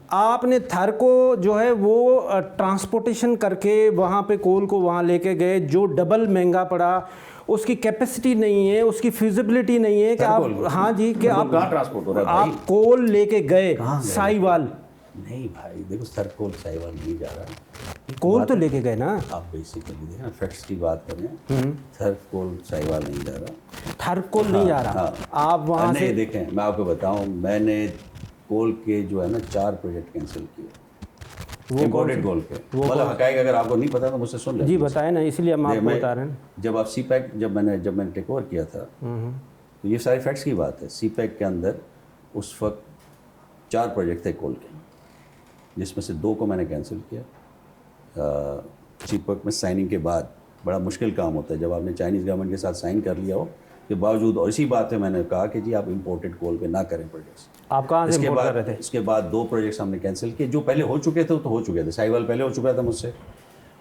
आपने थर को जो है वो ट्रांसपोर्टेशन करके वहाँ पे कोल को वहाँ लेके गए, जो डबल महंगा पड़ा, उसकी कैपेसिटी नहीं है, उसकी फिजिबिलिटी नहीं है कि आप, हाँ जी, कि आप कहाँ ट्रांसपोर्ट हो रहा है? आप कोल लेके गए साहिवाल। नहीं भाई देखो, सर कोल साहिवाल नहीं जा रहा। कोल तो लेके गए ना आप बेसिकली देखना, फैक्ट्स की बात करें, थर कोल साहिवाल नहीं जा रहा, थर कोल नहीं जा रहा। आप वहाँ से देखें, मैं आपको बताऊं, मैंने कोल के जो है ना 4 प्रोजेक्ट कैंसिल किए, वो इम्पोर्टेड कोल के। मतलब हकायक अगर आपको नहीं पता तो मुझसे सुन लें। जी बताएं ना, इसलिए हम आपको बता रहे हैं। जब आप सीपैक जब मैंने टेक ओवर किया था, तो ये सारी फैक्ट्स की बात है। सीपैक के अंदर उस वक्त 4 प्रोजेक्ट थे कोल के, जिसमें से 2 को मैंने कैंसिल किया। सीपैक में साइनिंग के बाद बड़ा मुश्किल काम होता है, जब आपने चाइनीज़ गवर्नमेंट के साथ साइन कर लिया हो के बावजूद, और इसी बात पे मैंने कहा कि जी आप इंपोर्टेड कोल पे ना करें प्रोजेक्ट्स। आप कहाँ से इंपोर्ट कर रहे थे? इसके बाद 2 प्रोजेक्ट्स हमने कैंसिल किए, जो पहले हो चुके थे तो हो चुके थे। साहिवाल पहले हो चुका था मुझसे,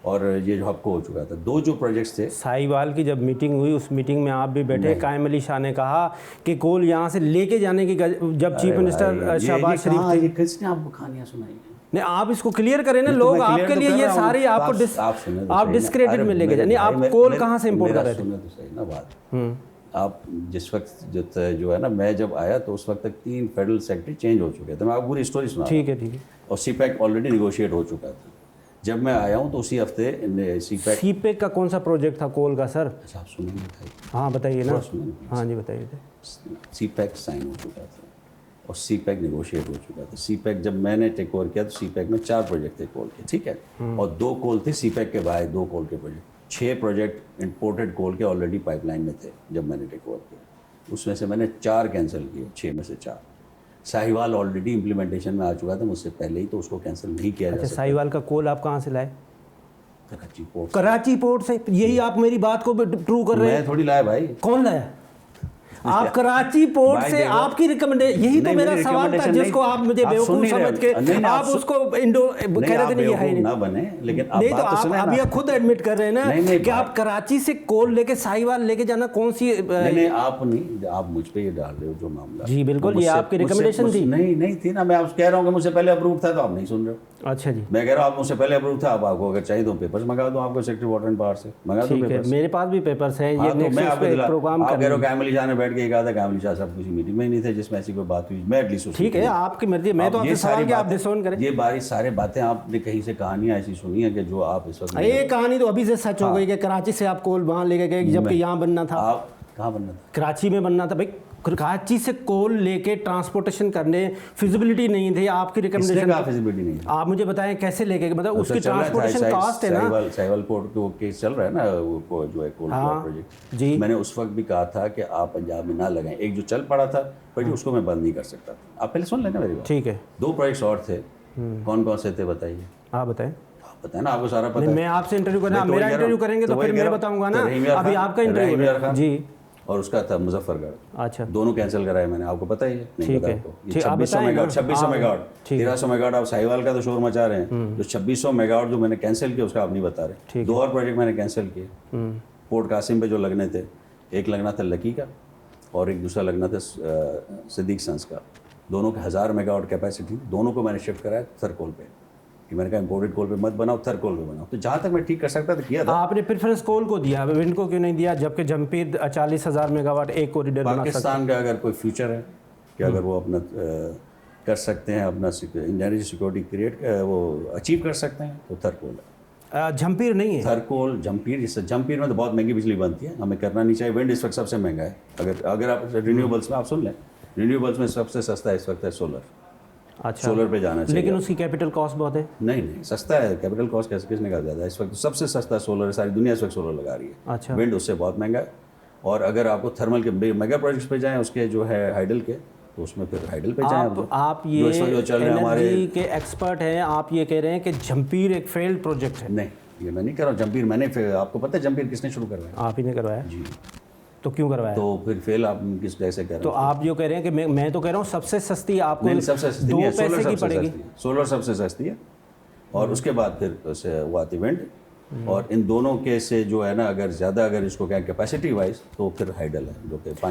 और ये जो हबको हो चुका था। 2 जो प्रोजेक्ट्स थे, साहिवाल की जब मीटिंग हुई, उस मीटिंग में आप भी बैठे, कायम अली शाह ने कहा कि कोल यहाँ से लेके जाने की, जब चीफ मिनिस्टर शहबाज शरीफ थे। किसने आपको कहानियाँ सुनाई? नहीं, आप इसको क्लियर करें ना, लोग आपके लिए ये सारी आपको आप डिस्क्रेडिट में लेके जाए। नहीं, आप कोल कहाँ से इंपोर्ट कर रहे थे? सुने तो सही ना बात। आप जिस वक्त जो है ना, मैं जब आया तो उस वक्त तक 3 फेडरल सेक्रेटरी चेंज हो चुके थे। मैं आपको पूरी स्टोरी सुना। ठीक है। और सीपैक ऑलरेडी निगोशिएट हो चुका था। जब मैं आया हूँ तो उसी हफ्ते सीपैक का कौन सा प्रोजेक्ट था कोल का सर? अच्छा आप सुनेंगे, बताइए। हाँ बताइए ना। हाँ जी बताइए। सीपैक साइन हो चुका था और सीपैक निगोशिएट हो चुका था। सीपैक जब मैंने टेक ओवर किया तो सीपैक में 4 प्रोजेक्ट थे कोल के, ठीक है, और 2 कोल थे सीपैक के बाहर, 2 कोल के प्रोजेक्ट। 6 प्रोजेक्ट इंपोर्टेड कोल के ऑलरेडी पाइपलाइन में थे जब मैंने टेक ओवर किया। उसमें से मैंने 4 कैंसिल किए, 6 में से 4। साहिवाल ऑलरेडी इम्प्लीमेंटेशन में आ चुका था मुझसे पहले ही, तो उसको कैंसिल नहीं किया जा सकता। साहिवाल का कोल आप कहाँ से लाए? कराची पोर्ट से। यही आप मेरी बात को ट्रू कर रहे हैं? मैं थोड़ी लाया भाई। कौन लाया? आप कराची पोर्ट से, आपकी रिकमेंडेशन, यही तो मेरा सवाल था जिसको आप मुझे बेवकूफ समझ के आप उसको इंडो कह रहे थे। नहीं, ये है नहीं, ना बने, लेकिन नहीं तो आप अभी खुद एडमिट कर रहे हैं ना कि आप कराची से कोल लेके साहिवाल लेके जाना कौन सी? नहीं, आप मुझ पे ये डाल रहे हो जो मामला। जी बिल्कुल, ये आपकी रिकमेंडेशन थी। नहीं थी ना, मैं आपसे कह रहा हूँ कि मुझसे पहले अप्रूव था, तो आप नहीं सुन रहे हो। अच्छा जी, मैं कह रहा हूँ आप मुझसे पहले अप्रूव था। आपको अगर चाहिए तो पेपर्स मंगा दो, आपको सेक्रेटरी वाटर एंड पावर से मंगा दो पेपर्स। मेरे पास भी पेपर्स हैं। ये नेक्स्ट प्रोग्राम आप कह रहे हो कायम अली शाह ने बैठ के कहा था, कायम अली शाह सब किसी मीटिंग में ही नहीं थे जिसमें ऐसी कोई बात हुई। मैं एटलीस्ट ठीक है, आपकी मर्जी। मैं तो आपसे सवाल किया, आप डिसोन करें। ये बारी सारे बातें आपने कहीं से कहानियां ऐसी सुनी है कि जो आप इस वक्त, ये कहानी तो अभी से सच हो गई कि कराची से आप कोल वहाँ लेके गए, जबकि यहाँ बनना था। आप कहाँ बनना था? कराची में बनना था भाई। कराची से कोल लेके ट्रांसपोर्टेशन करने फिजिबिलिटी नहीं थी। आपकी रिकमेंडेशन का फिजिबिलिटी नहीं है। आप मुझे बताएं कैसे लेके, मतलब उसकी ट्रांसपोर्टेशन कॉस्ट है ना। साहिवाल पोर्ट को केस चल रहा है ना, वो जो है कोल प्रोजेक्ट जी। मैंने उस वक्त भी कहा था कि आप पंजाब में ना लगाएं। एक जो चल पड़ा था पर उसको मैं बंद नहीं कर सकता था। आप पहले सुन लेना मेरी बात। ठीक है। 2 प्रोजेक्ट्स और थे। कौन कौन से थे बताइए? आप बताएं। पता है ना आपको, सारा पता है। मैं आपसे इंटरव्यू करना, मेरा इंटरव्यू करेंगे तो फिर मैं बताऊंगा ना। अभी आपका इंटरव्यू जी, और उसका था मुजफ्फरगढ़। अच्छा, दोनों कैंसिल कराए मैंने, आपको पता ही है? नहीं पता आपको? 2600 मेगावाट 1300 मेगावाट आप साहिवाल का तो शोर मचा रहे हैं। जो 2600 मेगावाट जो मैंने कैंसिल किया उसका आप नहीं बता रहे। 2 और प्रोजेक्ट मैंने कैंसिल किए। पोर्ट कासिम पे जो लगने थे, एक लगना था लकी का और एक दूसरा लगना था सिद्दीक सन्स का। दोनों के 1000 मेगावाट कैपेसिटी, दोनों को मैंने शिफ्ट कराया थर कोल पे। कि मैंने कहा इंपोर्टेड कोल पे मत बनाओ, थर कोल पे बनाओ। तो जहाँ तक मैं ठीक कर सकता था किया था। आपने प्रेफरेंस कोल को दिया, विंड को क्यों नहीं दिया? जबकि जमपीर 40,000 मेगावाट एक कॉरिडोर बना सकता है। पाकिस्तान का अगर कोई फ्यूचर है कि अगर वो अपना कर सकते हैं, अपना एनर्जी सिक्योरिटी वो अचीव कर सकते हैं, तो थर कोल है। जमपीर नहीं है। थर कोल, जमपीर में तो बहुत महंगी बिजली बनती है, हमें करना नहीं चाहिए। विंड इस वक्त सबसे महंगा है। अगर आप रिन्यूएबल्स में आप सुन लें, रिन्यूएबल्स में सबसे सस्ता इस वक्त है सोलर। अच्छा, सोलर पे जाना चाहिए। लेकिन उसकी कैपिटल कॉस्ट बहुत है। नहीं सस्ता है। कैपिटल कॉस्ट किसने कहा ज़्यादा? इस वक्त सबसे सस्ता सोलर है, सारी दुनिया इस वक्त सोलर लगा रही है। अच्छा, विंड उससे बहुत महंगा है। और अगर आपको थर्मल के मेगा प्रोजेक्ट्स पे जाएं, उसके जो है हाइडल के, तो उसमें फिर हाइडल पे जाएं। आप ये एनर्जी के एक्सपर्ट हैं, आप ये कह रहे हैं कि जमपीर एक फेल्ड प्रोजेक्ट है? नहीं, ये मैं नहीं कह रहा हूँ। जमपीर आपको पता है जमपीर किसने शुरू करवाया? आप ही ने करवाया जी। तो क्यों करवाया? तो फिर फेल आप किस कैसे कह रहे हैं? तो आप जो कह रहे हैं कि मैं तो कह रहा हूँ सबसे सस्ती आपको नहीं, सबसे सस्ती 2 नहीं है, पैसे की पड़ेगी। सोलर सबसे सस्ती है। और उसके बाद फिर से वो आती विंड। और इन दोनों के से जो है ना, अगर ज़्यादा अगर इसको क्या कैपेसिटी वाइज, तो फिर हाइडल है जो कि